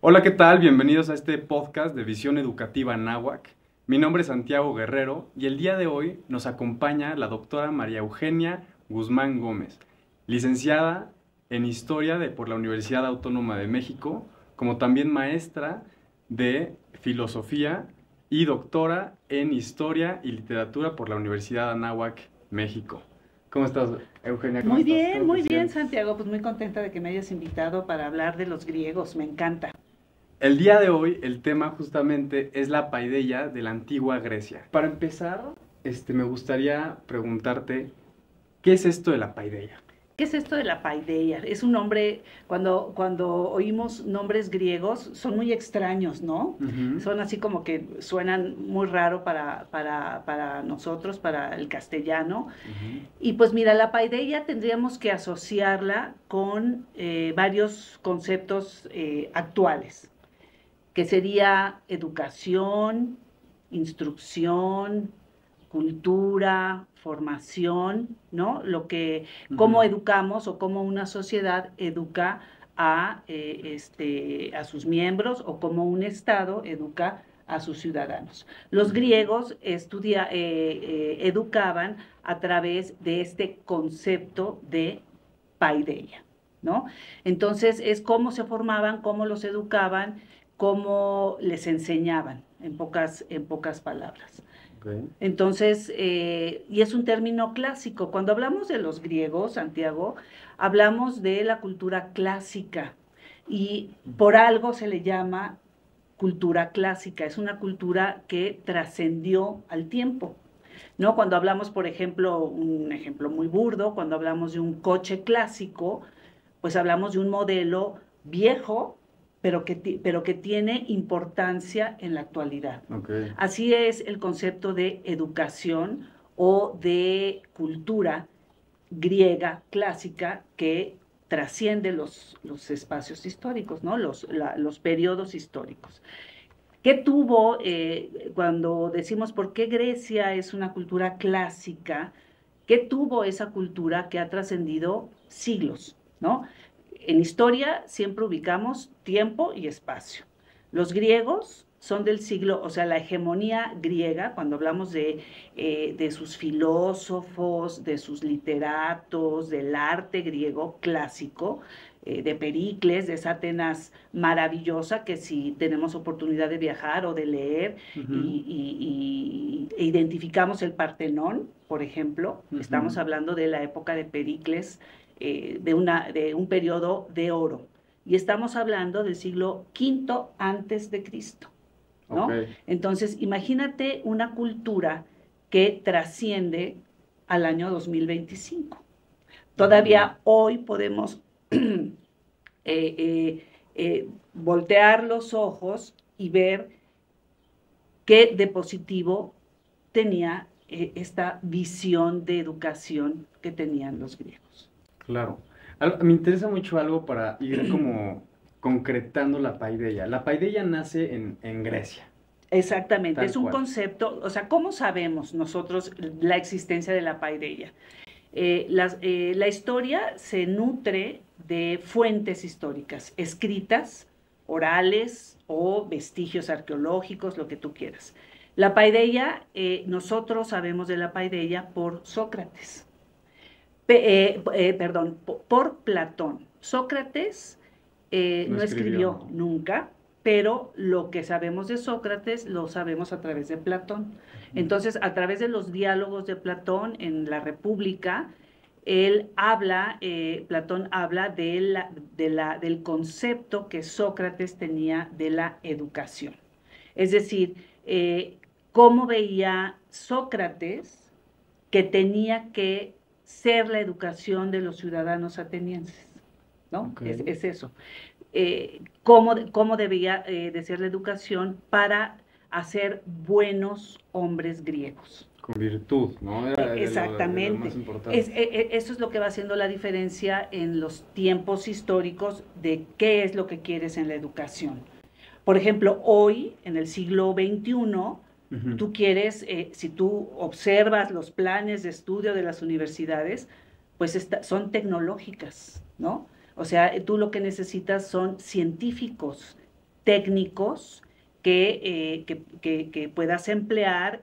Hola, ¿qué tal? Bienvenidos a este podcast de Visión Educativa Anáhuac. Mi nombre es Santiago Guerrero y el día de hoy nos acompaña la doctora María Eugenia Guzmán Gómez, licenciada en Historia por la Universidad Autónoma de México, como también maestra de Filosofía y doctora en Historia y Literatura por la Universidad Anáhuac, México. ¿Cómo estás, Eugenia? ¿Cómo estás? ¿Cómo te Muy bien, sientes? Santiago. Pues muy contenta de que me hayas invitado para hablar de los griegos. Me encanta. El día de hoy el tema justamente es la paideia de la antigua Grecia. Para empezar, me gustaría preguntarte, ¿qué es esto de la paideia? ¿Qué es esto de la paideia? Es un nombre, cuando oímos nombres griegos, son muy extraños, ¿no? Ujú, Son así como que suenan muy raro para nosotros, para el castellano. ujú, Y pues mira, la paideia tendríamos que asociarla con varios conceptos actuales, que sería educación, instrucción, cultura, formación, ¿no? Cómo ujú. educamos o cómo una sociedad educa a sus miembros o cómo un Estado educa a sus ciudadanos. Los griegos educaban a través de este concepto de paideia, ¿no? Entonces es cómo se formaban, cómo los educaban, cómo les enseñaban, en pocas palabras. Ok. Entonces, y es un término clásico. Cuando hablamos de los griegos, Santiago, hablamos de la cultura clásica y por algo se le llama cultura clásica. Es una cultura que trascendió al tiempo, ¿no? Cuando hablamos, por ejemplo, un ejemplo muy burdo, cuando hablamos de un coche clásico, pues hablamos de un modelo viejo, pero que tiene importancia en la actualidad. Ok. Así es el concepto de educación o de cultura griega clásica que trasciende los espacios históricos, ¿no? Los periodos históricos. ¿Qué tuvo, cuando decimos por qué Grecia es una cultura clásica? ¿Qué tuvo esa cultura que ha trascendido siglos, ¿no? En historia siempre ubicamos tiempo y espacio. Los griegos son del siglo, o sea, la hegemonía griega, cuando hablamos de sus filósofos, de sus literatos, del arte griego clásico, de Pericles, de esa Atenas maravillosa que si tenemos oportunidad de viajar o de leer Ujú, e identificamos el Partenón, por ejemplo, estamos ujú. hablando de la época de Pericles, de un periodo de oro. Y estamos hablando del siglo V antes de Cristo, Ok. ¿no? Entonces, imagínate una cultura que trasciende al año 2025. Ujú. Todavía hoy podemos voltear los ojos y ver qué de positivo tenía esta visión de educación que tenían los griegos. Claro. Me interesa mucho algo para ir como concretando la paideia. La paideia nace en Grecia, Exactamente, tal es un cual. concepto, o sea, ¿cómo sabemos nosotros la existencia de la paideia? La historia se nutre de fuentes históricas, escritas, orales o vestigios arqueológicos, lo que tú quieras. La paideia, nosotros sabemos de la paideia por Sócrates, perdón, por Platón. Sócrates No no escribió, escribió ¿no? nunca, pero lo que sabemos de Sócrates lo sabemos a través de Platón. Ujú. Entonces, a través de los diálogos de Platón en la República, Platón habla del concepto que Sócrates tenía de la educación. Es decir, cómo veía Sócrates que tenía que ser la educación de los ciudadanos atenienses, ¿no? Ok. Es eso. Cómo debía de ser la educación para hacer buenos hombres griegos. Con virtud, ¿no? Era de lo más Exactamente. importante. Eso es lo que va haciendo la diferencia en los tiempos históricos de qué es lo que quieres en la educación. Por ejemplo, hoy, en el siglo XXI, Ujú. tú quieres, si tú observas los planes de estudio de las universidades, pues son tecnológicas, ¿no? O sea, tú lo que necesitas son científicos técnicos que puedas emplear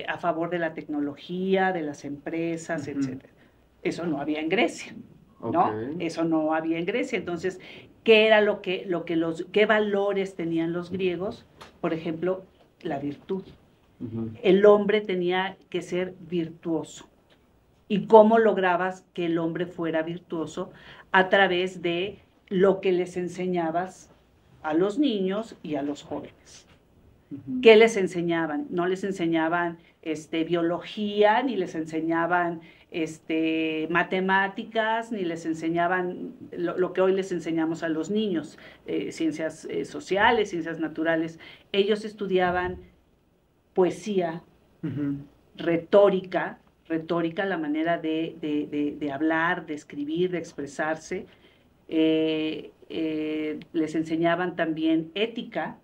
a favor de la tecnología, de las empresas, etc. Eso no había en Grecia, ¿no? Eso no había en Grecia. Entonces, ¿qué era qué valores tenían los griegos? Por ejemplo, la virtud. El hombre tenía que ser virtuoso. ¿Y cómo lograbas que el hombre fuera virtuoso? A través de lo que les enseñabas a los niños y a los jóvenes. ¿Qué les enseñaban? No les enseñaban biología, ni les enseñaban matemáticas, ni les enseñaban lo que hoy les enseñamos a los niños, ciencias sociales, ciencias naturales. Ellos estudiaban poesía, retórica, la manera de hablar, de escribir, de expresarse. Les enseñaban también ética,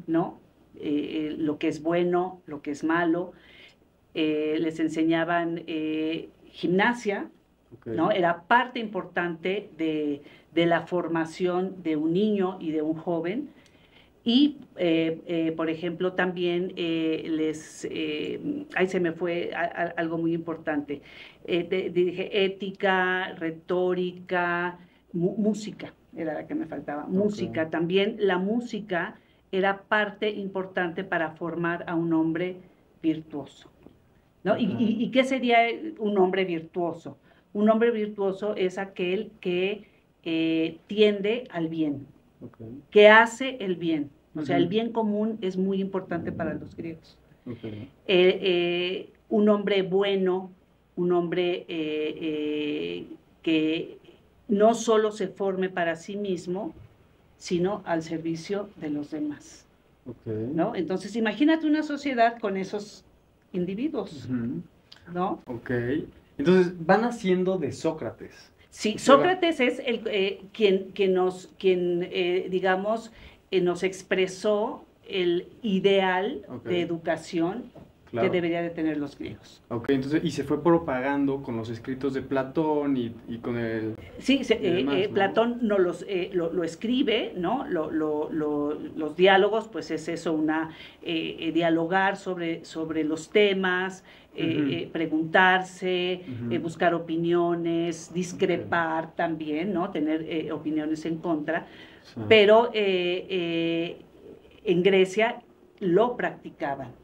¿no? Lo que es bueno, lo que es malo. Les enseñaban gimnasia, ¿no? Era parte importante de la formación de un niño y de un joven. Y, por ejemplo, también ahí se me fue algo muy importante. Dije ética, retórica, música, era la que me faltaba. Música, también la música era parte importante para formar a un hombre virtuoso, ¿no? ¿Y qué sería un hombre virtuoso? Un hombre virtuoso es aquel que tiende al bien, que hace el bien. O sea, el bien común es muy importante para los griegos. Un hombre bueno, un hombre que no solo se forme para sí mismo, sino al servicio de los demás, ¿no? Entonces, imagínate una sociedad con esos individuos, ¿no? Entonces, van haciendo de Sócrates. Sí, Sócrates es quien digamos, nos expresó el ideal de educación que debería de tener los griegos. Entonces, y se fue propagando con los escritos de Platón y con el... Sí, demás, ¿no? Platón lo escribe, ¿no? Los diálogos, pues es eso, dialogar sobre los temas, preguntarse, buscar opiniones, discrepar también, ¿no? Tener opiniones en contra, pero en Grecia lo practicaban.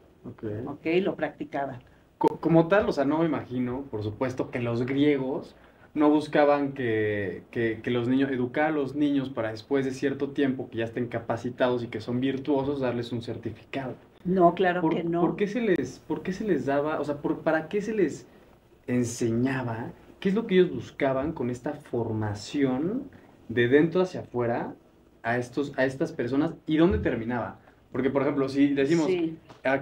Lo practicaban. Como tal, o sea, no me imagino, por supuesto, que los griegos no buscaban que los niños, educar a los niños para después de cierto tiempo que ya estén capacitados y que son virtuosos, darles un certificado. No, claro que no. ¿Por qué se les daba, o sea, para qué se les enseñaba? ¿Qué es lo que ellos buscaban con esta formación de dentro hacia afuera a estas personas? ¿Y dónde terminaba? Porque, por ejemplo, si decimos,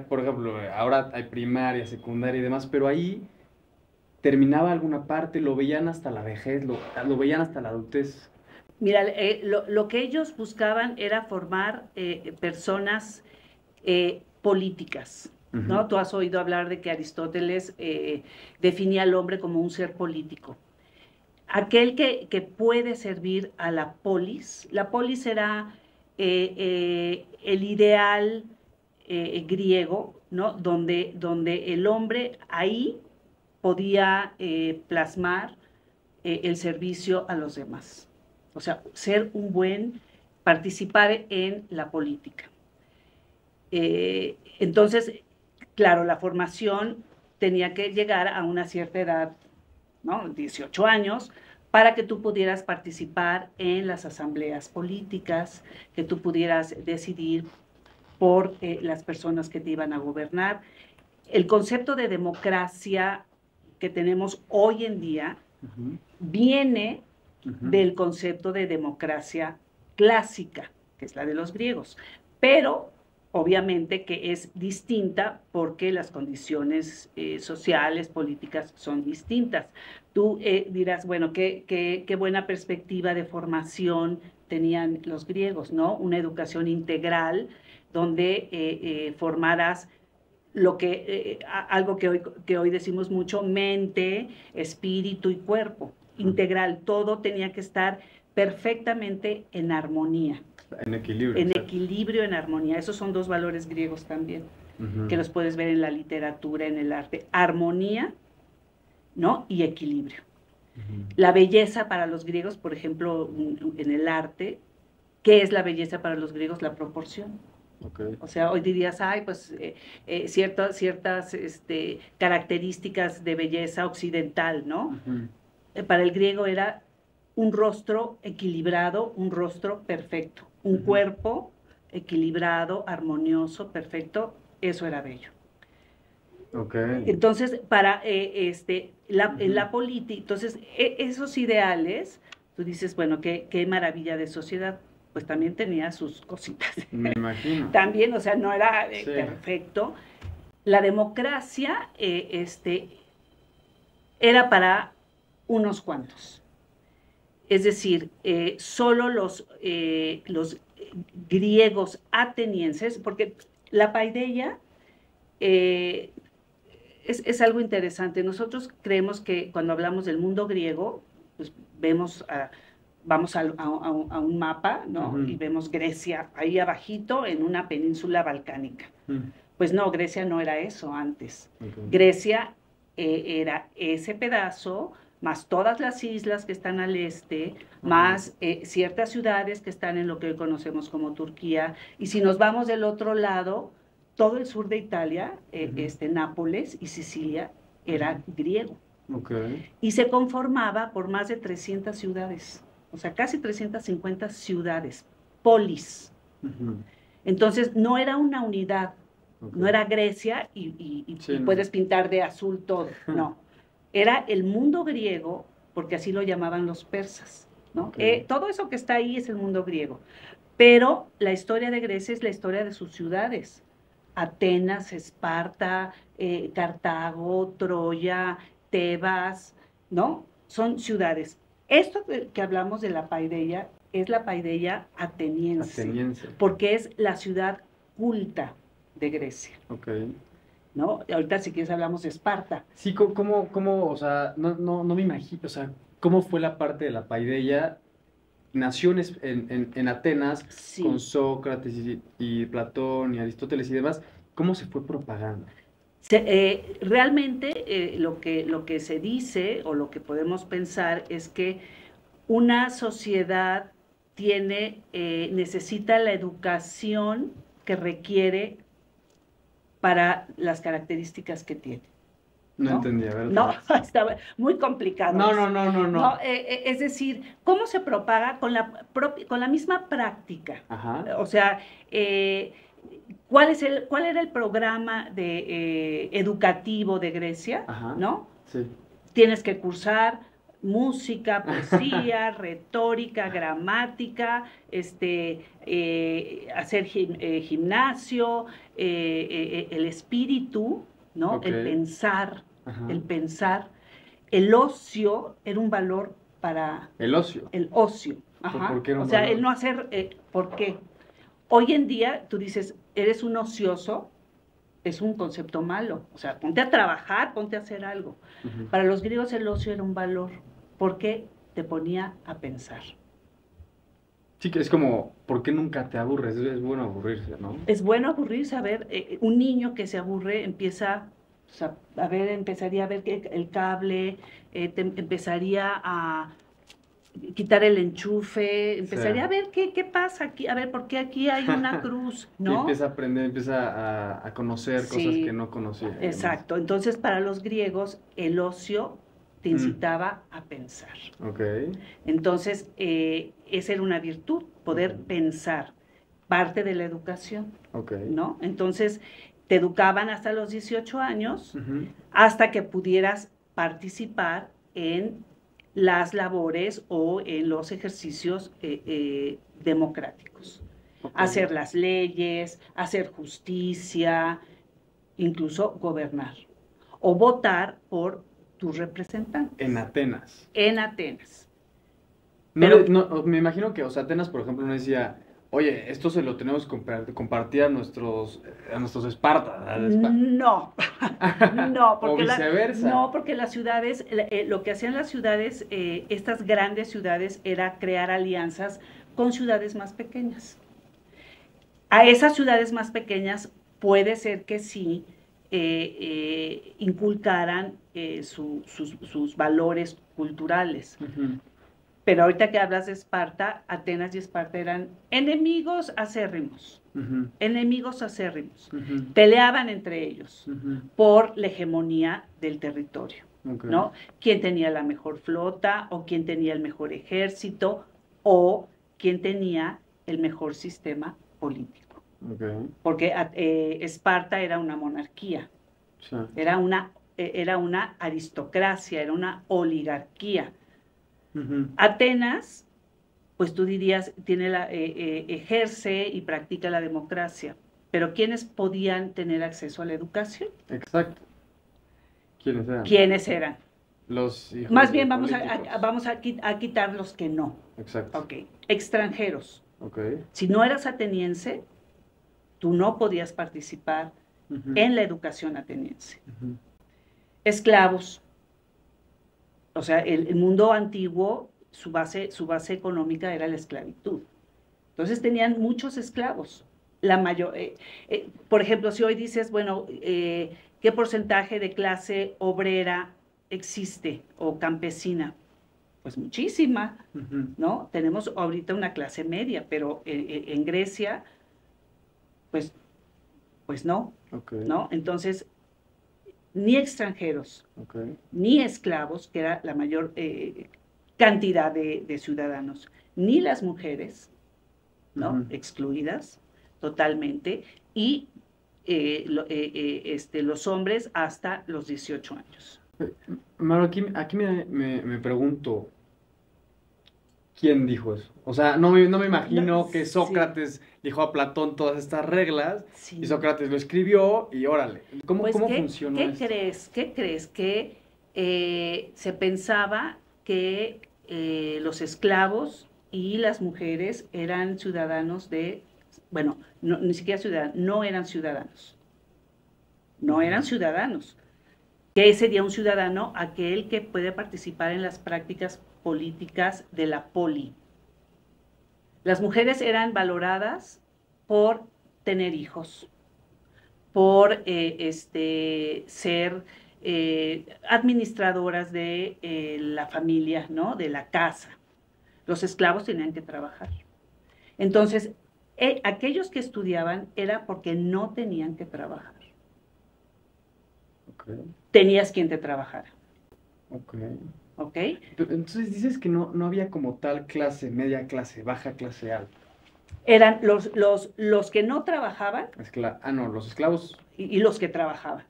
por ejemplo, ahora hay primaria, secundaria y demás, pero ahí terminaba alguna parte, lo veían hasta la vejez, lo veían hasta la adultez. Mira, lo que ellos buscaban era formar personas políticas, ¿no? Tú has oído hablar de que Aristóteles definía al hombre como un ser político. Aquel que puede servir a la polis. La polis era el ideal griego, ¿no? Donde el hombre ahí podía plasmar el servicio a los demás. O sea, ser un buen, participar en la política. Entonces, claro, la formación tenía que llegar a una cierta edad, ¿no? 18 años, para que tú pudieras participar en las asambleas políticas, que tú pudieras decidir por las personas que te iban a gobernar. El concepto de democracia que tenemos hoy en día viene del concepto de democracia clásica, que es la de los griegos, pero obviamente que es distinta porque las condiciones sociales, políticas son distintas. Tú dirás, bueno, qué buena perspectiva de formación tenían los griegos, ¿no? Una educación integral donde formaras algo que hoy decimos mucho, mente, espíritu y cuerpo, integral. Todo tenía que estar perfectamente en armonía. En equilibrio. En exacto. equilibrio, en armonía. Esos son dos valores griegos también, Ujú. que los puedes ver en la literatura, en el arte. Armonía, ¿no? Y equilibrio. Ujú. La belleza para los griegos, por ejemplo, en el arte, ¿qué es la belleza para los griegos? La proporción. Okay. O sea, hoy dirías, ay, pues ciertas características de belleza occidental, ¿no? Ujú. Para el griego era un rostro equilibrado, un rostro perfecto, un Ujú. cuerpo equilibrado, armonioso, perfecto, eso era bello. Okay. Entonces, en la Ujú. política, entonces, esos ideales, tú dices, bueno, qué maravilla de sociedad, pues también tenía sus cositas. Me imagino. También, o sea, no era Sí. perfecto. La democracia era para unos cuantos. Es decir, solo los griegos atenienses, porque la paideia es algo interesante. Nosotros creemos que cuando hablamos del mundo griego, pues vamos a un mapa, ¿no? Ujú. Y vemos Grecia ahí abajito en una península balcánica. Mm. Pues no, Grecia no era eso antes. Okay. Grecia era ese pedazo, más todas las islas que están al este, más ciertas ciudades que están en lo que hoy conocemos como Turquía. Y si nos vamos del otro lado, todo el sur de Italia, Nápoles y Sicilia, era griego. Okay. Y se conformaba por más de 300 ciudades, o sea, casi 350 ciudades, polis. Ujú. Entonces, no era una unidad, Okay. no era Grecia Sí, y no. puedes pintar de azul todo, no. Era el mundo griego, porque así lo llamaban los persas, ¿no? Okay. Todo eso que está ahí es el mundo griego. Pero la historia de Grecia es la historia de sus ciudades. Atenas, Esparta, Cartago, Troya, Tebas, ¿no? Son ciudades. Esto que hablamos de la paideia es la paideia ateniense, Ateniense. porque es la ciudad culta de Grecia, Okay. ¿no? Ahorita si quieres hablamos de Esparta. Sí, o sea, no me imagino, o sea, ¿cómo fue la parte de la paideia? Nació en Atenas Sí. con Sócrates y Platón y Aristóteles y demás. ¿Cómo se fue propagando? Realmente lo que se dice o lo que podemos pensar es que una sociedad necesita la educación que requiere para las características que tiene. No ¿no? entendí, a ver. No, estaba muy complicado. No. Es decir, ¿cómo se propaga? Con la misma práctica. Ajá. O sea, ¿cuál era el programa educativo de Grecia? Ajá. ¿No? Sí. Tienes que cursar música, poesía, retórica, gramática, hacer gimnasio, el espíritu, ¿no? Okay. El pensar, Ajá. el ocio era un valor para... El ocio. El ocio. Ajá. ¿Por qué era un o sea, valor? el no hacer... ¿Por qué? Hoy en día tú dices, eres un ocioso, es un concepto malo. O sea, ponte a trabajar, ponte a hacer algo. Ujú. Para los griegos el ocio era un valor, porque te ponía a pensar. Sí, que es como, ¿por qué nunca te aburres? Es bueno aburrirse, ¿no? Es bueno aburrirse, a ver, un niño que se aburre empieza, o sea, empezaría a ver el cable, empezaría a quitar el enchufe, empezaría a ver qué pasa aquí, a ver, ¿por qué aquí hay una cruz? Y ¿No? empieza a aprender, empieza a conocer Sí, cosas que no conocía. Exacto. Entonces, para los griegos, el ocio te incitaba a pensar. Ok. Entonces, esa era una virtud, poder pensar, parte de la educación, Ok. ¿no? Entonces, te educaban hasta los 18 años, Ujú. hasta que pudieras participar en las labores o en los ejercicios democráticos. Ok. Hacer las leyes, hacer justicia, incluso gobernar o votar por tus representantes. En Atenas. En Atenas. Me imagino que, o sea, Atenas, por ejemplo, no decía, oye, esto se lo tenemos que compartir a nuestros Espartas. No, no, O viceversa. no, porque las ciudades, lo que hacían las ciudades, estas grandes ciudades, era crear alianzas con ciudades más pequeñas. A esas ciudades más pequeñas puede ser que sí inculcaran sus valores culturales. Pero ahorita que hablas de Esparta, Atenas y Esparta eran enemigos acérrimos. Enemigos acérrimos. Peleaban entre ellos por la hegemonía del territorio, ¿no? Quién tenía la mejor flota, o quién tenía el mejor ejército, o quién tenía el mejor sistema político. Porque Esparta era una monarquía, era una aristocracia, era una oligarquía. Atenas, pues tú dirías, ejerce y practica la democracia, pero ¿quiénes podían tener acceso a la educación? Exacto. ¿Quiénes eran? ¿Quiénes eran? Los hijos Más bien políticos. vamos a quitar los que no. Exacto. Ok. Extranjeros. Okay. Si no eras ateniense, tú no podías participar en la educación ateniense. Esclavos. O sea, el mundo antiguo, su base económica era la esclavitud. Entonces tenían muchos esclavos. Por ejemplo, si hoy dices, bueno, ¿qué porcentaje de clase obrera existe o campesina? Pues muchísima, ¿no? Tenemos ahorita una clase media, pero en Grecia, pues no, ¿no? Entonces, ni extranjeros, ni esclavos, que era la mayor cantidad de ciudadanos, ni las mujeres, ¿no? Excluidas totalmente, y los hombres hasta los 18 años. Maro, aquí me pregunto, ¿quién dijo eso? O sea, no me imagino que Sócrates dijo a Platón todas estas reglas, y Sócrates lo escribió, y órale. ¿Cómo funcionó esto? ¿Qué crees? Que se pensaba que los esclavos y las mujeres eran ciudadanos bueno, ni siquiera ciudadanos, no eran ciudadanos. No eran ciudadanos. ¿Qué sería un ciudadano? Aquel que puede participar en las prácticas políticas de la poli. Las mujeres eran valoradas por tener hijos, por ser administradoras de la familia, ¿no? De la casa. Los esclavos tenían que trabajar. Entonces, aquellos que estudiaban era porque no tenían que trabajar. Tenías quien te trabajara. ¿Ok? Entonces dices que no había como tal clase, media clase, baja clase, alta. Eran los que no trabajaban. No, los esclavos. Y los que trabajaban.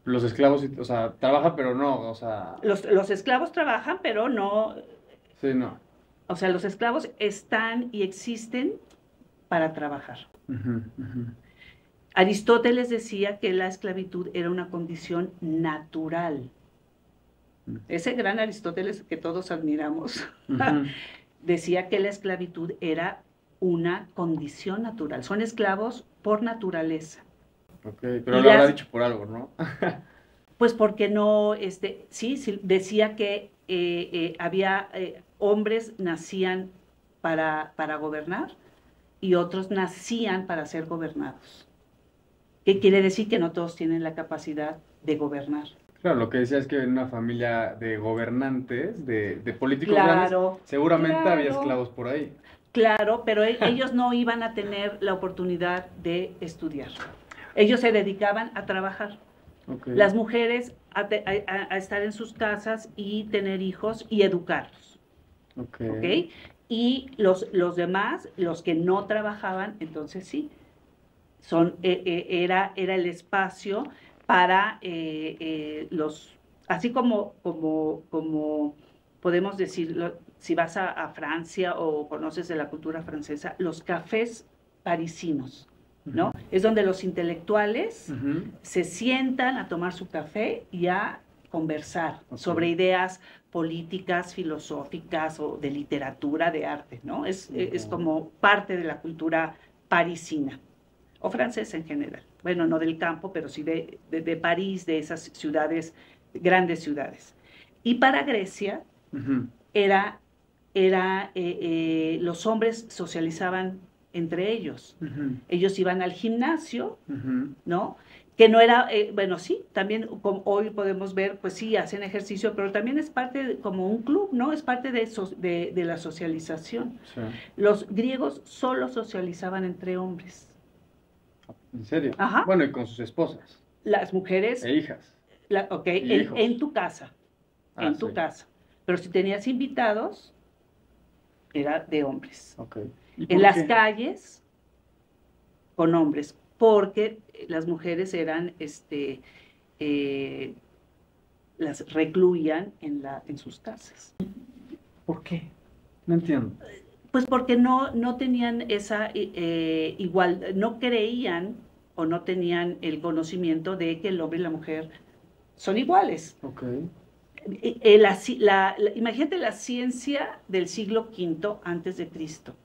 Los esclavos, o sea, trabajan pero no, o sea... Los esclavos trabajan, pero no... Sí, no. O sea, los esclavos están y existen para trabajar. Aristóteles decía que la esclavitud era una condición natural. Ese gran Aristóteles que todos admiramos, decía que la esclavitud era una condición natural. Son esclavos por naturaleza. Pero lo habrá dicho por algo, ¿no? Pues porque no, sí, decía que había hombres nacían para gobernar y otros nacían para ser gobernados. ¿Qué quiere decir? Que no todos tienen la capacidad de gobernar. Claro, lo que decía es que en una familia de gobernantes, de políticos grandes, seguramente había esclavos por ahí. Claro, pero ellos no iban a tener la oportunidad de estudiar. Ellos se dedicaban a trabajar. Las mujeres a estar en sus casas y tener hijos y educarlos. Y los demás, los que no trabajaban, entonces sí, era el espacio para así como podemos decir, si vas a Francia o conoces de la cultura francesa, los cafés parisinos, ¿no? Es donde los intelectuales se sientan a tomar su café y a conversar sobre ideas políticas, filosóficas o de literatura, de arte, ¿no? Es como parte de la cultura parisina, o francesa en general. Bueno, no del campo, pero sí de París, de esas ciudades, grandes ciudades. Y para Grecia era era, los hombres socializaban entre ellos. Ellos iban al gimnasio, ¿no? Que no era, bueno, sí, también como hoy podemos ver, pues sí, hacen ejercicio, pero también es parte como un club, ¿no? Es parte de la socialización. Sí. Los griegos solo socializaban entre hombres. ¿En serio? Ajá. Bueno, y con sus esposas. Las mujeres, E hijas. ok, Y hijos. en tu casa, en tu sí. casa. Pero si tenías invitados, era de hombres. Ok. En las calles, con hombres, porque las mujeres eran, las recluían en sus casas. ¿Por qué? No entiendo. Pues porque no tenían esa igual, no creían o no tenían el conocimiento de que el hombre y la mujer son iguales. Ok. Imagínate la ciencia del siglo V antes de Cristo.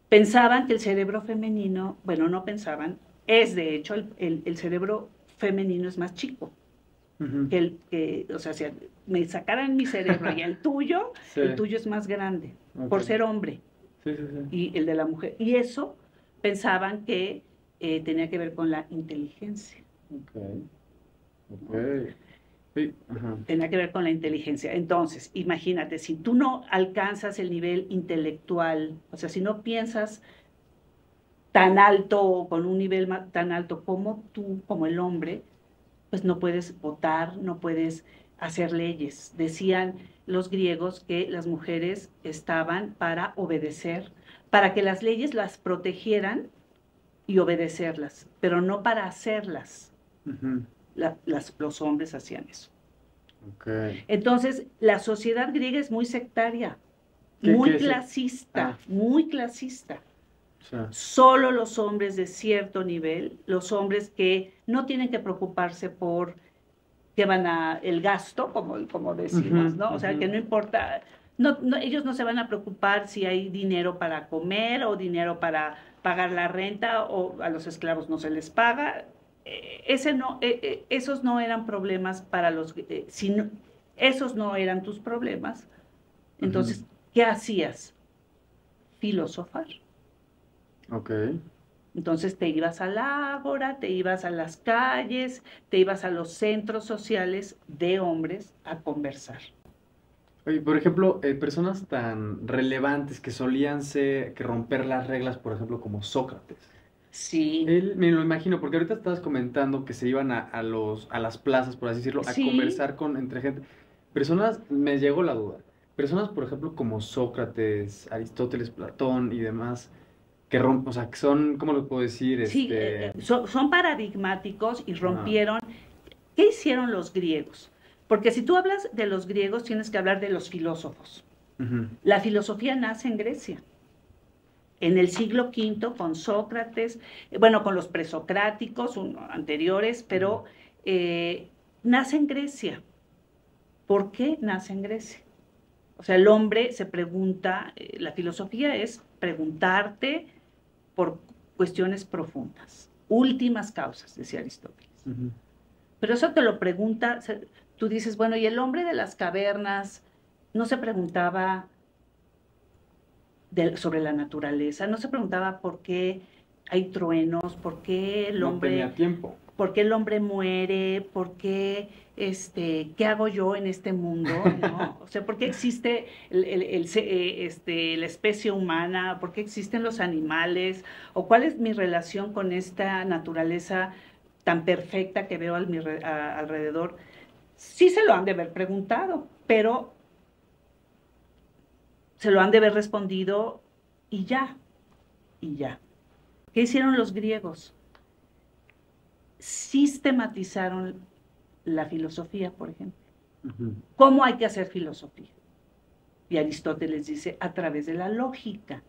Pensaban que el cerebro femenino, bueno, no pensaban, es de hecho el cerebro femenino es más chico. O sea, si me sacaran mi cerebro y el tuyo es más grande, por ser hombre. Sí. Y el de la mujer. Y eso pensaban que tenía que ver con la inteligencia. Ok. Sí. Tenía que ver con la inteligencia. Entonces, imagínate, si tú no alcanzas el nivel intelectual, o sea, si no piensas tan alto, con un nivel tan alto como tú, como el hombre, pues no puedes votar, no puedes hacer leyes. Decían los griegos que las mujeres estaban para obedecer, para que las leyes las protegieran y obedecerlas, pero no para hacerlas. Los hombres hacían eso. Okay. Entonces, la sociedad griega es muy sectaria, muy clasista, muy clasista. Sí. Solo los hombres de cierto nivel, los hombres que no tienen que preocuparse por que van el gasto, como decimos, ¿no? O sea, que no importa, ellos no se van a preocupar si hay dinero para comer o dinero para pagar la renta o a los esclavos no se les paga. Esos no eran problemas para los... esos no eran tus problemas. Entonces, ¿qué hacías? Filosofar. Ok. Entonces te ibas al ágora, te ibas a las calles, te ibas a los centros sociales de hombres a conversar. Oye, por ejemplo, personas tan relevantes que solían que romper las reglas, por ejemplo, como Sócrates. Sí. Él, me lo imagino, porque ahorita estabas comentando que se iban a las plazas, por así decirlo, a conversar entre gente. Personas, me llegó la duda, personas, por ejemplo, como Sócrates, Aristóteles, Platón y demás, que rompen, o sea, que son, ¿cómo lo puedo decir? Sí, son paradigmáticos y rompieron. ¿Qué hicieron los griegos? Porque si tú hablas de los griegos, tienes que hablar de los filósofos. La filosofía nace en Grecia. En el siglo V con Sócrates, bueno, con los presocráticos anteriores, pero nace en Grecia. ¿Por qué nace en Grecia? O sea, el hombre se pregunta, la filosofía es preguntarte por cuestiones profundas, últimas causas, decía Aristóteles. Pero eso te lo pregunta, tú dices, bueno, ¿y el hombre de las cavernas no se preguntaba sobre la naturaleza? ¿No se preguntaba por qué hay truenos? ¿Por qué el hombre... No tenía tiempo. ¿Por qué el hombre muere? ¿Por qué, qué hago yo en este mundo? ¿No? O sea, ¿por qué existe la especie humana? ¿Por qué existen los animales? ¿O cuál es mi relación con esta naturaleza tan perfecta que veo alrededor? Sí se lo han de haber preguntado, pero se lo han de haber respondido y ya. ¿Qué hicieron los griegos? Sistematizaron la filosofía, por ejemplo. ¿Cómo hay que hacer filosofía? Y Aristóteles dice, a través de la lógica.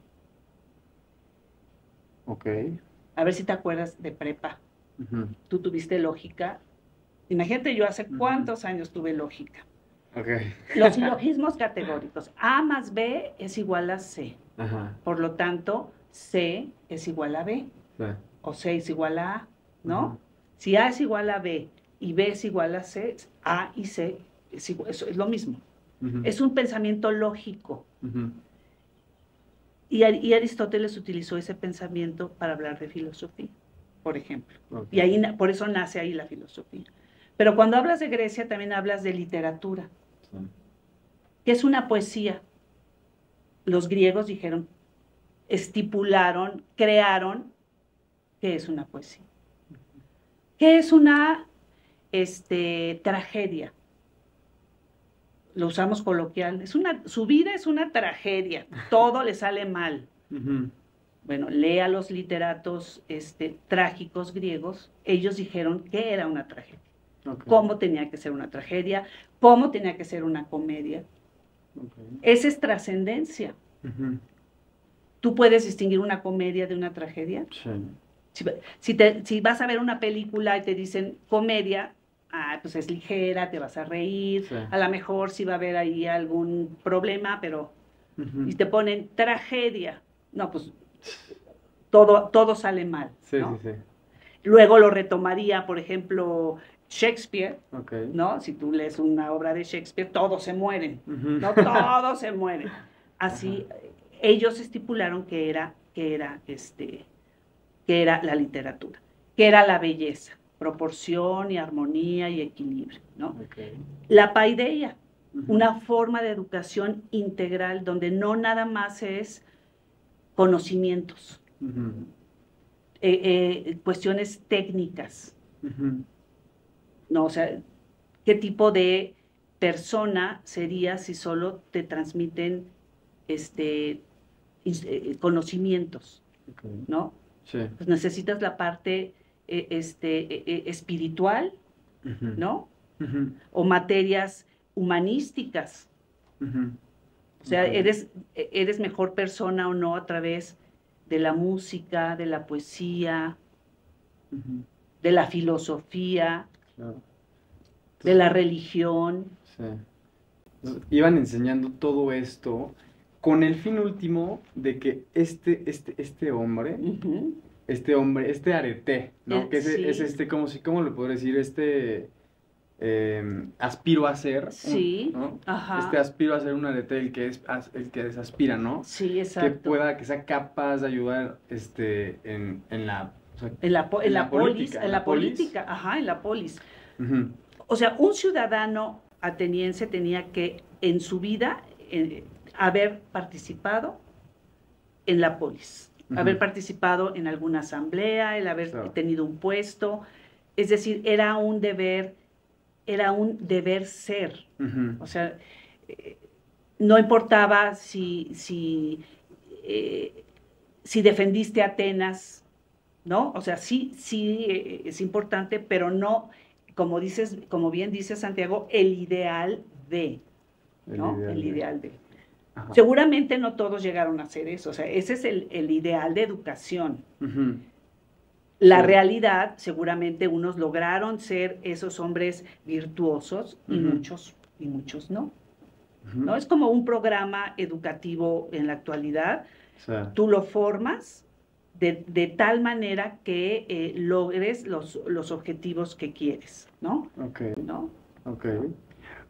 Ok. A ver si te acuerdas de prepa. Tú tuviste lógica. Imagínate, yo hace cuántos años tuve lógica. Okay. Los silogismos categóricos. A más B es igual a C. Por lo tanto, C es igual a B. Sí. O C es igual a A, ¿no? Si A es igual a B y B es igual a C, A y C es igual, eso es lo mismo. Es un pensamiento lógico. Ujú. Y Aristóteles utilizó ese pensamiento para hablar de filosofía, por ejemplo. Ok. Y ahí, por eso nace ahí la filosofía. Pero cuando hablas de Grecia también hablas de literatura, Sí. que es una poesía. Los griegos dijeron, estipularon, crearon, ¿qué es una poesía? ¿Qué es una tragedia? Lo usamos coloquial. Su vida es una tragedia, todo le sale mal. Ujú. Bueno, lee a los literatos trágicos griegos, ellos dijeron que era una tragedia, Ok. cómo tenía que ser una tragedia, cómo tenía que ser una comedia. Ok. Esa es trascendencia. Ujú. ¿Tú puedes distinguir una comedia de una tragedia? Sí. Si vas a ver una película y te dicen comedia, pues es ligera, te vas a reír, Sí. a lo mejor sí va a haber ahí algún problema, pero Ujú. y te ponen tragedia, no, pues todo sale mal, Sí, ¿no? sí, sí. Luego lo retomaría, por ejemplo, Shakespeare, Ok. ¿no? Si tú lees una obra de Shakespeare, todos se mueren, Ujú. ¿no? Todos se mueren. Así, ellos estipularon que era la literatura, que era la belleza, proporción y armonía y equilibrio, ¿no? Ok. La paideia, Ujú. una forma de educación integral donde no nada más es conocimientos, Ujú. cuestiones técnicas, Ujú. ¿no? O sea, ¿qué tipo de persona sería si solo te transmiten conocimientos, Ok. ¿no? Sí. Pues necesitas la parte espiritual, Ujú. ¿no? Ujú. O materias humanísticas. Ujú. O sea, Ok. eres mejor persona o no a través de la música, de la poesía, Ujú. de la filosofía, Claro. de la religión. Sí. Entonces, iban enseñando todo esto con el fin último de que Ujú. este arete, ¿no? Que es Sí, ¿cómo le puedo decir? Aspiro a ser, sí, ¿no? ajá, Aspiro a ser un arete el que desaspira, ¿no? sí, exacto. Que sea capaz de ayudar, o sea, En la, en la política, en en la la polis. política, ajá, en la polis. Ujú. O sea, un ciudadano ateniense tenía que en su vida haber participado en la polis, haber Ujú. participado en alguna asamblea, el haber Claro. tenido un puesto, es decir, era un deber ser. Ujú. O sea, no importaba si defendiste a Atenas, ¿no? O sea, sí es importante, pero no, como bien dice Santiago, el ideal de, El ¿no? ideal El de. ideal de. Ajá. Seguramente no todos llegaron a hacer eso, o sea, ese es el ideal de educación. Ujú. La Sí. realidad, seguramente unos lograron ser esos hombres virtuosos y Ujú. muchos no. Ujú. ¿No? Es como un programa educativo en la actualidad. Sí. Tú lo formas de tal manera que logres los objetivos que quieres, ¿no? Ok. ¿No? Ok.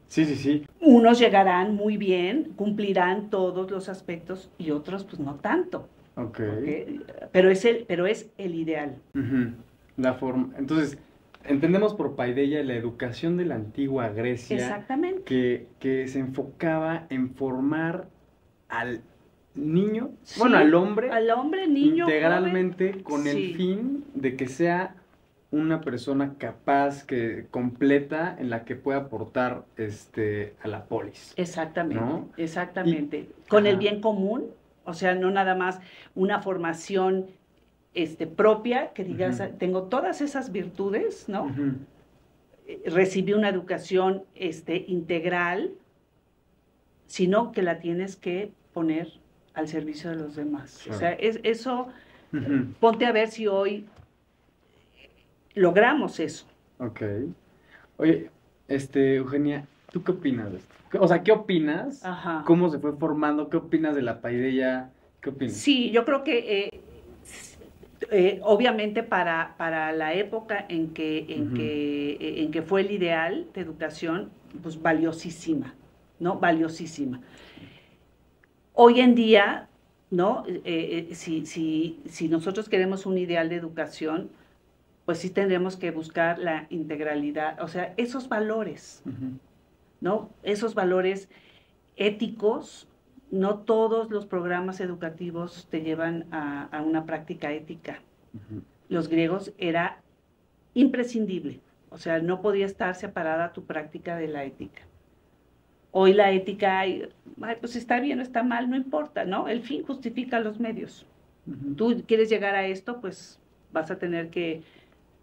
Sí, sí, sí. Unos llegarán muy bien, cumplirán todos los aspectos y otros pues no tanto. Ok. ¿Okay? Pero es el ideal. Ujú. La forma. Entonces, entendemos por paideia la educación de la antigua Grecia Exactamente. que se enfocaba en formar al niño, bueno, Sí, al al hombre, niño, joven, integralmente con el sí, fin de que sea una persona capaz, que completa, en la que pueda aportar a la polis, exactamente, ¿no? Y, exactamente. Con el ajá. bien común, o sea, no nada más una formación propia, que digas, Ujú. tengo todas esas virtudes, ¿no? Ujú. Recibí una educación integral, sino que la tienes que poner al servicio de los demás. O sea, Claro. eso, Ujú. ponte a ver si hoy logramos eso. Ok. Oye, Eugenia, ¿tú qué opinas de esto? O sea, ¿qué opinas? Ajá. ¿Cómo se fue formando? ¿Qué opinas de la paideia? ¿Qué opinas? Sí, yo creo que obviamente para la época Ujú. en que fue el ideal de educación, pues valiosísima, ¿no? Valiosísima. Hoy en día, ¿no? Si nosotros queremos un ideal de educación, pues sí tendremos que buscar la integralidad, o sea, esos valores, ¿no? Esos valores éticos. No todos los programas educativos te llevan a una práctica ética. Los griegos era imprescindible, o sea, no podía estar separada tu práctica de la ética. Hoy la ética, pues está bien o está mal, no importa, ¿no? El fin justifica los medios. Tú quieres llegar a esto, pues vas a tener que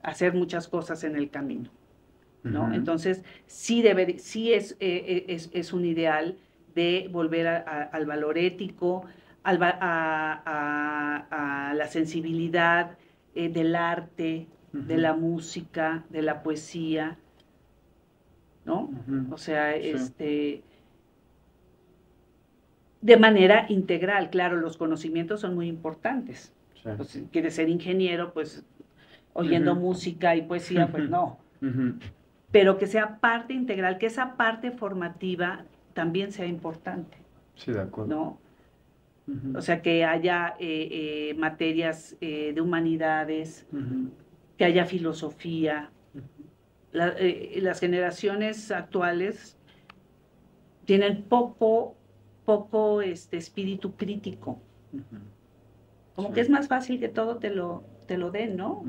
hacer muchas cosas en el camino, ¿no? Entonces, sí es un ideal de volver al valor ético, a la sensibilidad del arte, de la música, de la poesía, ¿no? O sea, Sí. de manera integral. Claro, los conocimientos son muy importantes. Sí. Pues, si quieres ser ingeniero, pues oyendo música y poesía, pues no. Pero que sea parte integral, que esa parte formativa también sea importante. Sí, de acuerdo. ¿No? O sea, que haya materias de humanidades, que haya filosofía. Las generaciones actuales tienen poco espíritu crítico. Como que es más fácil que todo te lo den, ¿no?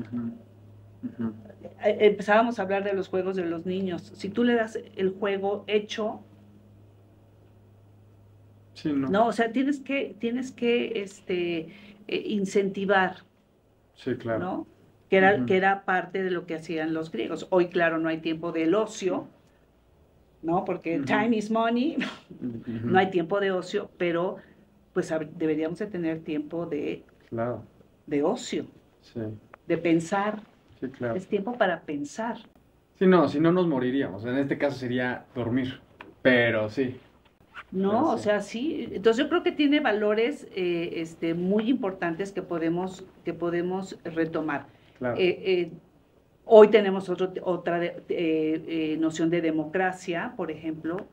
Empezábamos a hablar de los juegos de los niños. Si tú le das el juego hecho, sí, no. ¿no? O sea, tienes que incentivar, sí, claro. ¿no? Que era parte de lo que hacían los griegos. Hoy, claro, no hay tiempo del ocio, ¿no? Porque time is money, no hay tiempo de ocio, pero pues deberíamos de tener tiempo de ocio, sí. de pensar. Sí, claro. Es tiempo para pensar. Sí, no, si no nos moriríamos. En este caso sería dormir, pero sí. No, o sea, sí. Entonces yo creo que tiene valores muy importantes que podemos retomar. Claro. Hoy tenemos otra noción de democracia, por ejemplo.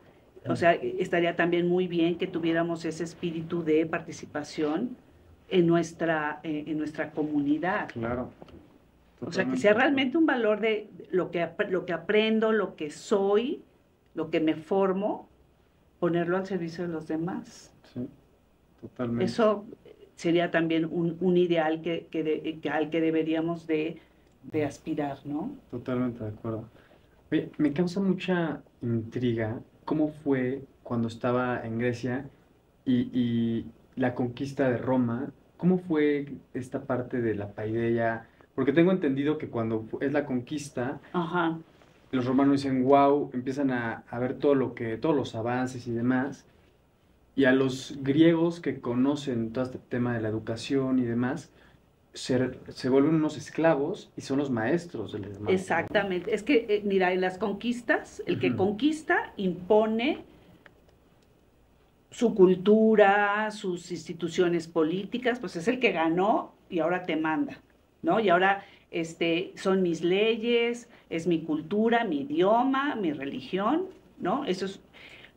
O sea, estaría también muy bien que tuviéramos ese espíritu de participación en nuestra comunidad. Claro. O sea, que sea realmente un valor de lo que aprendo, lo que soy, lo que me formo, ponerlo al servicio de los demás. Sí, totalmente. Eso sería también un ideal al que deberíamos de aspirar, ¿no? Totalmente de acuerdo. Oye, me causa mucha intriga cómo fue cuando estaba en Grecia y la conquista de Roma. ¿Cómo fue esta parte de la paideia? Porque tengo entendido que cuando es la conquista, los romanos dicen, wow, empiezan a ver todos los avances y demás. Y a los griegos que conocen todo este tema de la educación y demás, se vuelven unos esclavos y son los maestros de los demás. Exactamente. Es que, mira, en las conquistas, el que conquista impone su cultura, sus instituciones políticas, pues es el que ganó y ahora te manda, ¿no? Y ahora son mis leyes, es mi cultura, mi idioma, mi religión, ¿no? Eso es.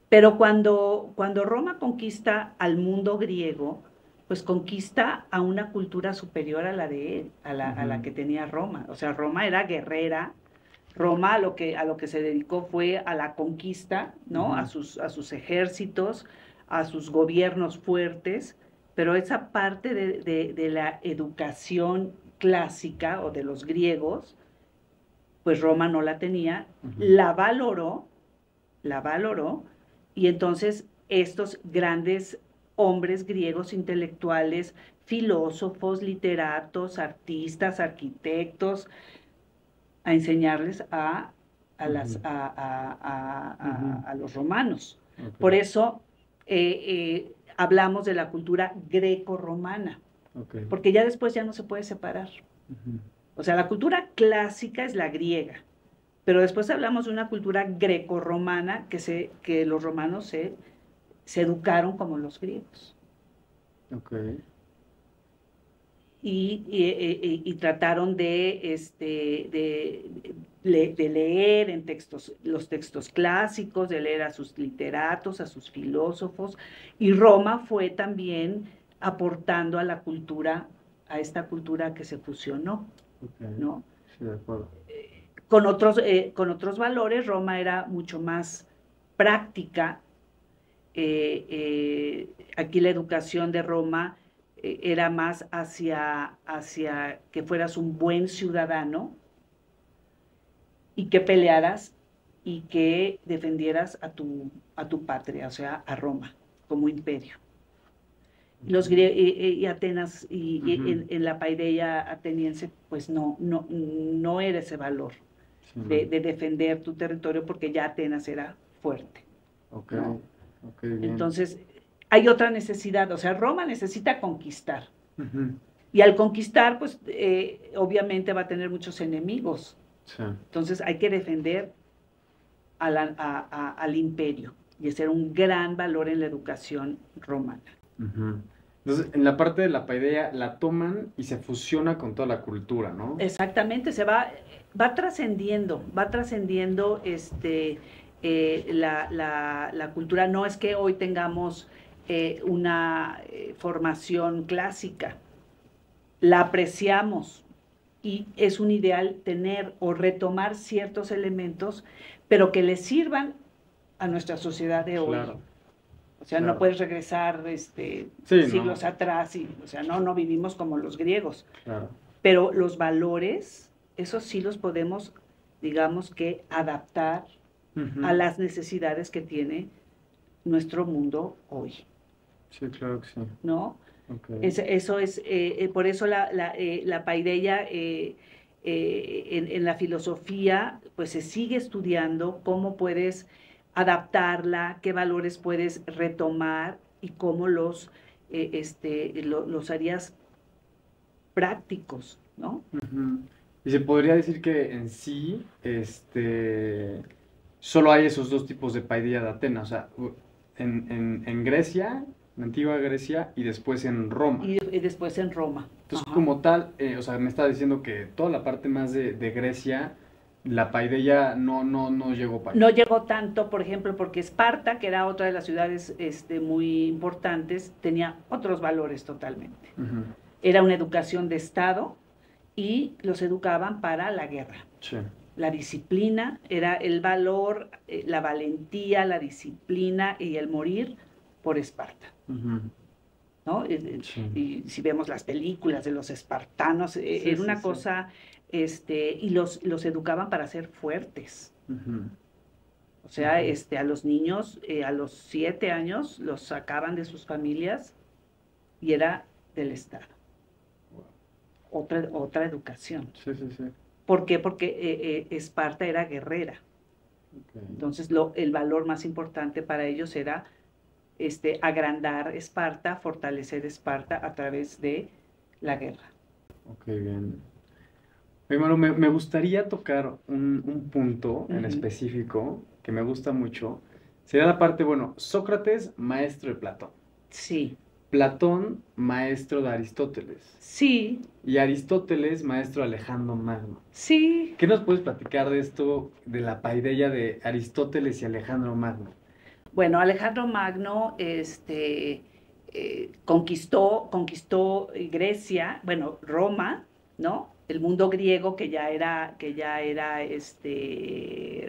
Pero cuando Roma conquista al mundo griego, pues conquista a una cultura superior a la de él, a la que tenía Roma. O sea, Roma era guerrera. Roma a lo que se dedicó fue a la conquista, ¿no? A sus ejércitos, a sus gobiernos fuertes, pero esa parte de la educación clásica o de los griegos, pues Roma no la tenía, la valoró, y entonces estos grandes hombres griegos intelectuales, filósofos, literatos, artistas, arquitectos, a enseñarles a los romanos. Por eso hablamos de la cultura greco-romana, porque ya después ya no se puede separar. O sea, la cultura clásica es la griega, pero después hablamos de una cultura greco-romana que los romanos se educaron como los griegos. y trataron de leer en los textos clásicos, de leer a sus literatos, a sus filósofos, y Roma fue también aportando a la cultura, a esta cultura que se fusionó, ¿no? Sí, de acuerdo. Con otros valores. Roma era mucho más práctica. Aquí la educación de Roma era más hacia que fueras un buen ciudadano y que pelearas y que defendieras a tu patria, o sea, a Roma como imperio. Y Atenas, en la paideia ateniense, pues no era ese valor de defender tu territorio, porque ya Atenas era fuerte. Okay. ¿No? Okay, bien. Entonces, hay otra necesidad, o sea, Roma necesita conquistar. Y al conquistar, pues obviamente va a tener muchos enemigos. Sí. Entonces hay que defender al imperio, y ese era un gran valor en la educación romana. Entonces, en la parte de la paideia la toman y se fusiona con toda la cultura, ¿no? Exactamente, va trascendiendo la cultura. No es que hoy tengamos una formación clásica, la apreciamos y es un ideal tener o retomar ciertos elementos, pero que le sirvan a nuestra sociedad de hoy. Claro. O sea, Claro. no puedes regresar Sí, siglos no. atrás, o sea, no vivimos como los griegos. Claro. Pero los valores, esos sí los podemos, digamos que, adaptar a las necesidades que tiene nuestro mundo hoy, Sí, claro que sí. ¿no? Okay. Eso es, por eso la paideia en la filosofía, pues se sigue estudiando cómo puedes adaptarla, qué valores puedes retomar y cómo los harías prácticos, ¿no? Y se podría decir que en sí, solo hay esos dos tipos de paideia de Atenas, o sea, en Grecia, en antigua Grecia, y después en Roma. Y después en Roma. Entonces, Ajá. como tal, o sea, me está diciendo que toda la parte más de Grecia, la paideia no llegó para No allá. llegó tanto, por ejemplo, porque Esparta, que era otra de las ciudades muy importantes, tenía otros valores totalmente. Era una educación de Estado y los educaban para la guerra. Sí. La disciplina era el valor, la valentía, la disciplina y el morir por Esparta. ¿No? Sí. Y si vemos las películas de los espartanos, era una cosa, y los educaban para ser fuertes. O sea, a los niños, a los 7 años, los sacaban de sus familias y era del Estado. Otra educación. Sí. ¿Por qué? Porque Esparta era guerrera. Okay. Entonces, el valor más importante para ellos era agrandar Esparta, fortalecer Esparta a través de la guerra. Ok, bien. Hermano, me gustaría tocar un punto en específico que me gusta mucho. Sería la parte, bueno, Sócrates, maestro de Platón. Sí. Platón, maestro de Aristóteles. Sí. Y Aristóteles, maestro de Alejandro Magno. Sí. ¿Qué nos puedes platicar de esto, de la paideia de Aristóteles y Alejandro Magno? Bueno, Alejandro Magno conquistó Grecia, bueno, Roma, ¿no? El mundo griego que ya era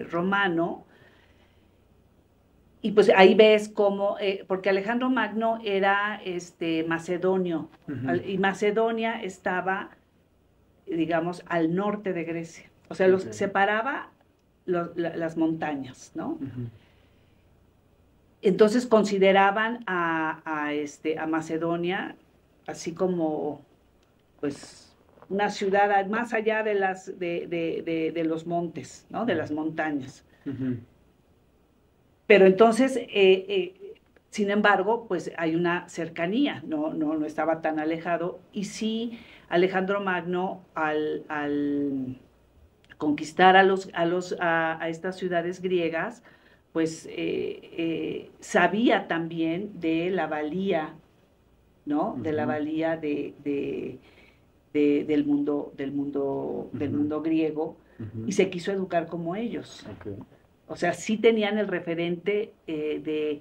romano. Y pues ahí ves cómo, porque Alejandro Magno era macedonio, y Macedonia estaba, digamos, al norte de Grecia. O sea, los separaba las montañas, ¿no? Entonces consideraban a Macedonia así como, pues, una ciudad más allá de los montes, ¿no? De las montañas. Pero entonces, sin embargo, pues hay una cercanía, no estaba tan alejado, y sí, Alejandro Magno, al conquistar a estas ciudades griegas, pues sabía también de la valía, ¿no? De la valía del mundo griego, y se quiso educar como ellos. Okay. O sea, sí tenían el referente de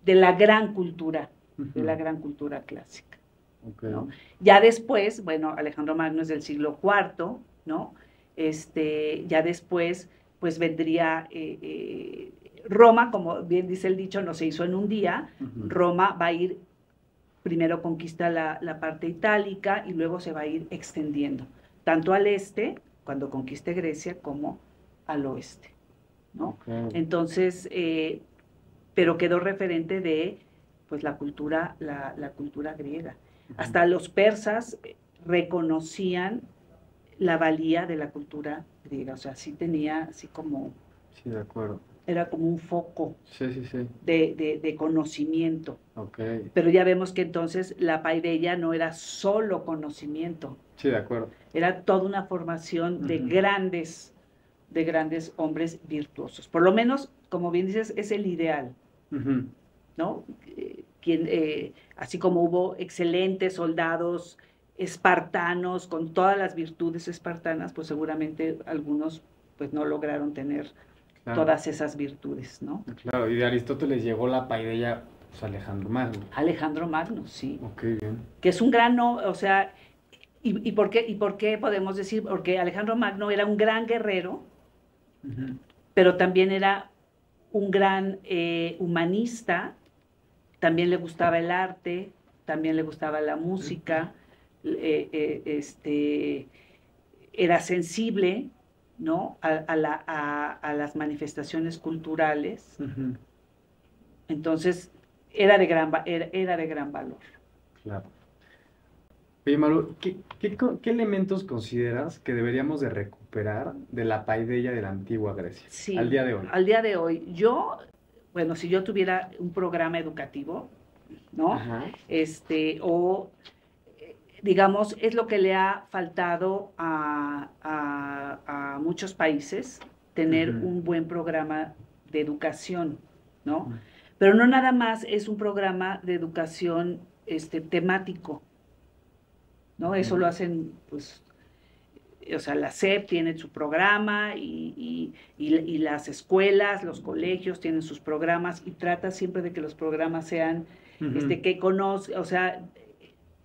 la gran cultura, de la gran cultura clásica. Okay. ¿No? Ya después, bueno, Alejandro Magno es del siglo IV, ¿no? Ya después, pues vendría Roma, como bien dice el dicho, no se hizo en un día. Roma va a ir, primero conquista la parte itálica y luego se va a ir extendiendo, tanto al este, cuando conquiste Grecia, como al oeste, ¿no? Okay. Entonces, pero quedó referente de, pues, la cultura griega. Hasta los persas reconocían la valía de la cultura griega, o sea, sí tenía así como... Sí, de acuerdo. Era como un foco sí. de conocimiento. Okay. Pero ya vemos que entonces la paideia no era solo conocimiento. Sí, de acuerdo. Era toda una formación de grandes hombres virtuosos. Por lo menos, como bien dices, es el ideal, ¿no? Así como hubo excelentes soldados espartanos con todas las virtudes espartanas, pues seguramente algunos pues no lograron tener todas esas virtudes, ¿no? Claro, y de Aristóteles llegó la paideia, pues, Alejandro Magno. Alejandro Magno, sí. Ok, bien. Que es un gran, o sea, ¿y por qué podemos decir? Porque Alejandro Magno era un gran guerrero, pero también era un gran humanista, también le gustaba el arte, también le gustaba la música, era sensible, ¿no? a las manifestaciones culturales. Entonces, era de gran valor. Claro. Oye, Maru, ¿qué elementos consideras que deberíamos de recuperar de la paideia de la antigua Grecia? Sí, al día de hoy. Al día de hoy. Bueno, si yo tuviera un programa educativo, ¿no? Ajá. O digamos, es lo que le ha faltado a muchos países, tener un buen programa de educación, ¿no? Pero no nada más es un programa de educación temático, ¿no? Eso lo hacen, pues, o sea, la SEP tiene su programa y las escuelas, los colegios tienen sus programas y trata siempre de que los programas sean, que conozcan, o sea,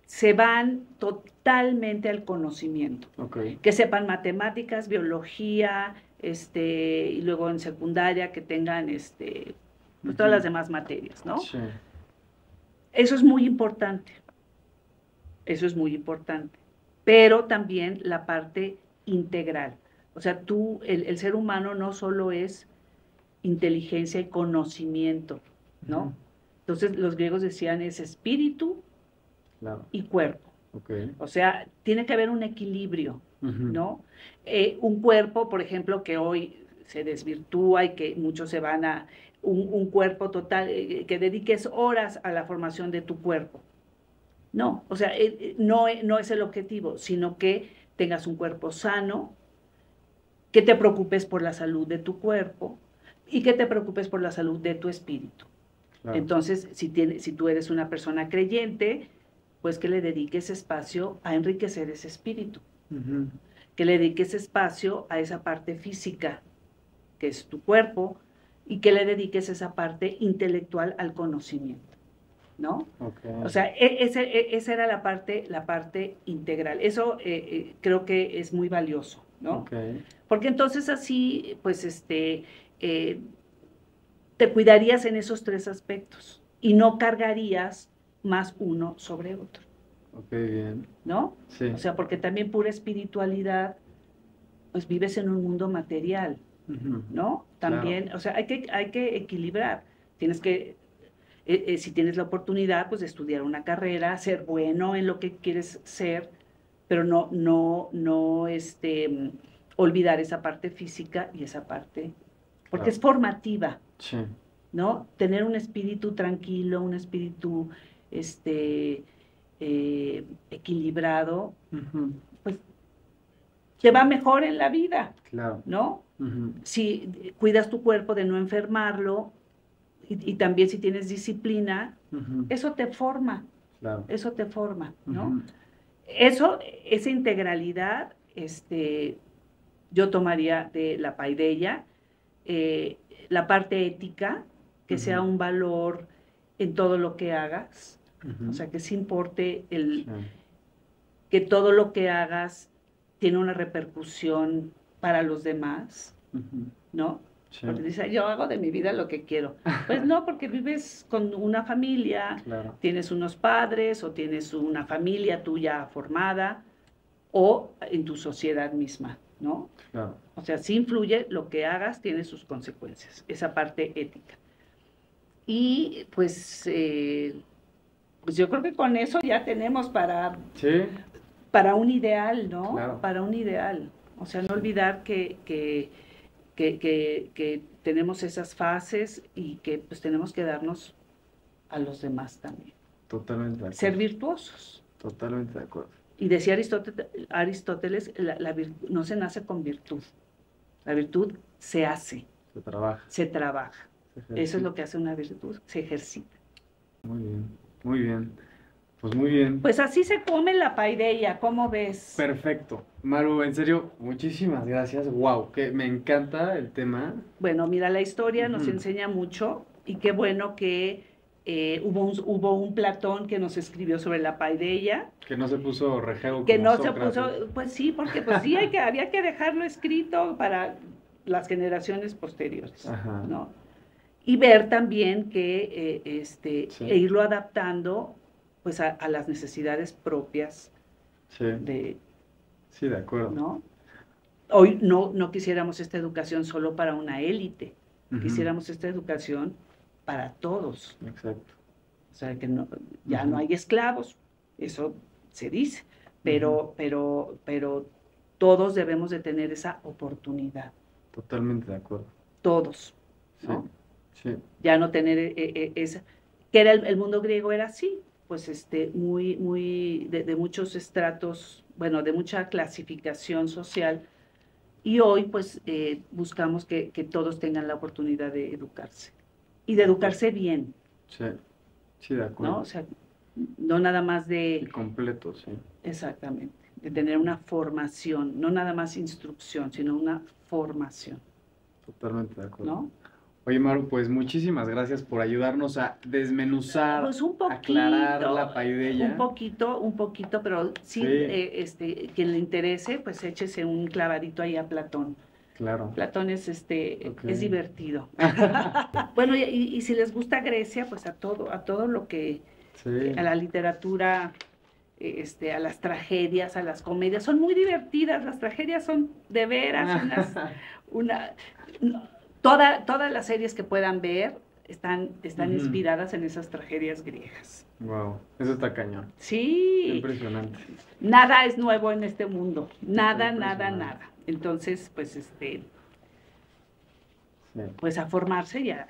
se van totalmente al conocimiento. Okay. Que sepan matemáticas, biología, y luego en secundaria que tengan, pues todas las demás materias, ¿no? Sí. Eso es muy importante. Eso es muy importante. Pero también la parte integral. O sea, el ser humano no solo es inteligencia y conocimiento, ¿no? Entonces los griegos decían es espíritu y cuerpo. Okay. O sea, tiene que haber un equilibrio, ¿no? Un cuerpo, por ejemplo, que hoy se desvirtúa y que muchos se van a un cuerpo total, que dediques horas a la formación de tu cuerpo. No, o sea, no es el objetivo, sino que tengas un cuerpo sano, que te preocupes por la salud de tu cuerpo y que te preocupes por la salud de tu espíritu. Claro. Entonces, si tú eres una persona creyente, pues que le dediques espacio a enriquecer ese espíritu, que le dediques espacio a esa parte física, que es tu cuerpo, y que le dediques esa parte intelectual al conocimiento. ¿No? Okay. O sea, esa era la parte integral. Eso creo que es muy valioso, ¿no? Okay. Porque entonces así, pues, te cuidarías en esos tres aspectos y no cargarías más uno sobre otro. Ok, bien. ¿No? Sí. O sea, porque también pura espiritualidad, pues vives en un mundo material, ¿no? También, claro. O sea, hay que equilibrar. Tienes que... si tienes la oportunidad, pues, de estudiar una carrera, ser bueno en lo que quieres ser, pero no olvidar esa parte física y esa parte, porque es formativa, sí. ¿no? Tener un espíritu tranquilo, un espíritu equilibrado, pues, te va mejor en la vida, claro. ¿no? Si cuidas tu cuerpo de no enfermarlo, y también si tienes disciplina, eso te forma, claro. Eso te forma, ¿no? esa integralidad, yo tomaría de la paideia, la parte ética, que sea un valor en todo lo que hagas, o sea, que se importe que todo lo que hagas tiene una repercusión para los demás, ¿no? Sí. Porque dice, yo hago de mi vida lo que quiero. Pues no, porque vives con una familia, claro. Tienes unos padres o tienes una familia tuya formada o en tu sociedad misma, ¿no? Claro. O sea, sí influye, lo que hagas tiene sus consecuencias, esa parte ética. Y pues yo creo que con eso ya tenemos para un ideal, ¿no? Claro. Para un ideal. O sea, no olvidar que tenemos esas fases y que pues tenemos que darnos a los demás también. Totalmente de acuerdo. Ser virtuosos. Totalmente de acuerdo. Y decía Aristóteles, la virtud no se nace con virtud. La virtud se hace. Se trabaja. Se trabaja. Eso es lo que hace una virtud, se ejercita. Muy bien, muy bien. Pues muy bien. Pues así se come la paideia, ¿cómo ves? Perfecto. Maru, en serio, muchísimas gracias. Wow, que me encanta el tema. Bueno, mira, la historia nos enseña mucho y qué bueno que hubo un Platón que nos escribió sobre la paideia. Que no se puso rejego. Que no Sócrates. Se puso, pues sí, porque pues sí había que dejarlo escrito para las generaciones posteriores, ajá, ¿no? Y ver también que e irlo adaptando pues a las necesidades propias de acuerdo, ¿no? Hoy no quisiéramos esta educación solo para una élite, quisiéramos esta educación para todos. Exacto. O sea, que ya no hay esclavos, eso se dice, pero todos debemos de tener esa oportunidad. Totalmente de acuerdo. Todos, ¿no? Sí. Ya no tener esa, que era el mundo griego era así, pues muy de muchos estratos, bueno, de mucha clasificación social, y hoy pues buscamos que todos tengan la oportunidad de educarse, y de educarse bien. Sí, de acuerdo. ¿No? O sea, no nada más y completo, sí. Exactamente, de tener una formación, no nada más instrucción, sino una formación. Totalmente de acuerdo. ¿No? Oye, Maru, pues muchísimas gracias por ayudarnos a desmenuzar, pues un poquito, aclarar la paideia. Un poquito, pero sí. Quien le interese, pues échese un clavadito ahí a Platón. Claro. Platón es es divertido. Bueno, y si les gusta Grecia, pues a todo lo que, a la literatura, a las tragedias, a las comedias, son muy divertidas, las tragedias son de veras todas las series que puedan ver están inspiradas en esas tragedias griegas. Wow, eso está cañón. Sí. Impresionante. Nada es nuevo en este mundo, nada. Entonces, pues pues a formarse y a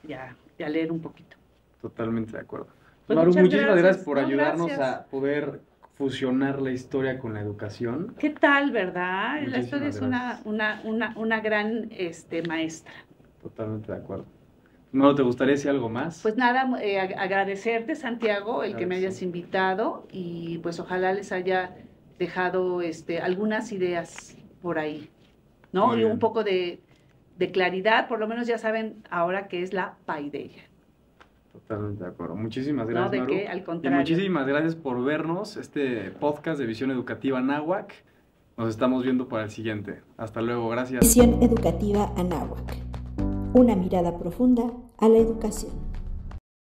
leer un poquito. Totalmente de acuerdo. Pues Maru, muchísimas gracias por ayudarnos a poder fusionar la historia con la educación. ¿Qué tal, verdad? La historia es una gran maestra. Totalmente de acuerdo. ¿No te gustaría decir algo más? Pues nada, agradecerte, Santiago, el que me hayas invitado, y pues ojalá les haya dejado algunas ideas por ahí, ¿no? Y un poco de claridad, por lo menos ya saben ahora qué es la paideia. Totalmente de acuerdo. Muchísimas gracias, Maru. No, de qué, al contrario. Y muchísimas gracias por vernos, este podcast de Visión Educativa Anáhuac. Nos estamos viendo para el siguiente. Hasta luego, gracias. Visión Educativa Anáhuac. Una mirada profunda a la educación.